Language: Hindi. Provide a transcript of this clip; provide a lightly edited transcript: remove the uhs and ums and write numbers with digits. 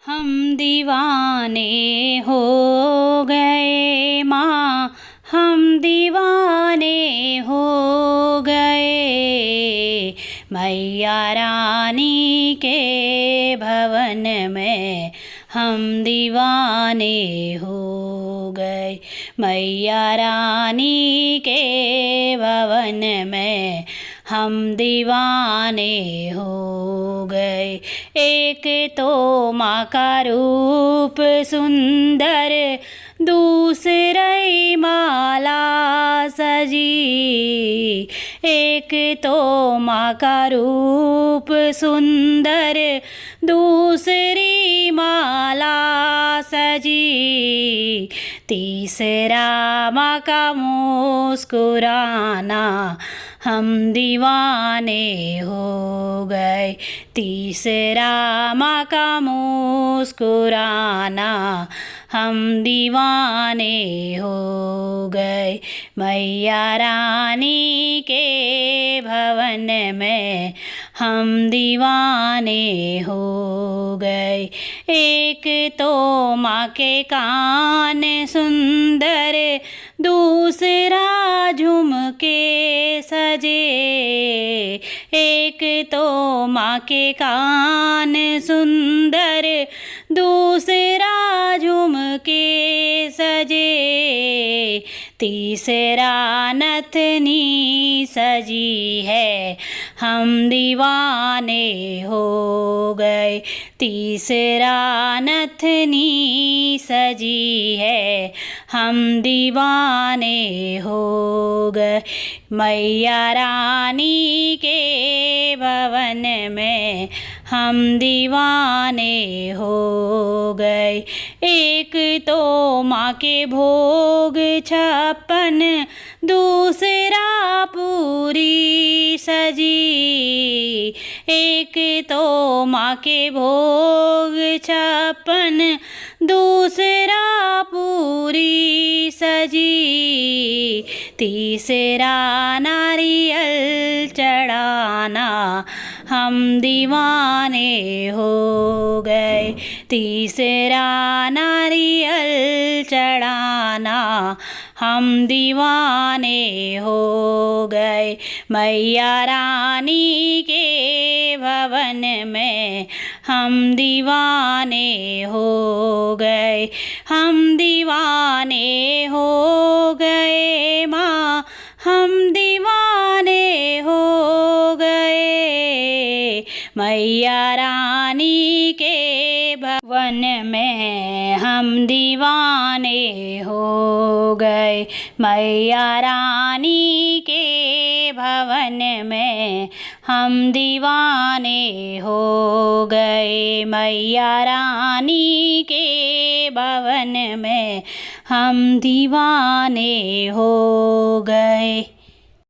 हम दीवाने हो गए माँ, हम दीवाने हो गए मैया रानी के भवन में। हम दीवाने हो गए मैया रानी के भवन में। हम दीवाने हो गए। एक तो माँ का रूप सुंदर, दूसरी माला सजी। एक तो माँ का रूप सुंदर, दूसरी माला सजी। तीसरा माँ का मुस्कुराना, हम दीवाने हो गए। तीसरा माँ का मुस्कुराना, हम दीवाने हो गए मैया रानी के भवन में। हम दीवाने हो गए। एक तो माँ के कान सुंदर, दूसरा झुमके सजे। एक तो माँ के कान सुंदर, दूसरा झुमके सजे। तीसरा नथनी सजी है, हम दीवाने हो गए। तीसरा नथनी सजी है, हम दीवाने हो गए मैया रानी के भवन में। हम दीवाने हो गए। एक तो माँ के भोग 56, दूसरा पूरी सजी। एक तो माँ के भोग 56, दूसरा पूरी सजी। तीसरा नारियल चढ़ाना, हम दीवाने हो गए। तीसरा नारियल चढ़ाना, हम दीवाने हो गए मैया रानी के भवन में। हम दीवाने हो गए। हम दीवाने हो गए माँ, हम दीवाने हो गए मैया रानी के भवन में। हम दीवाने हो गए मैया रानी के भवन में। हम दीवाने हो गए मैया रानी के भवन में। हम दीवाने हो गए।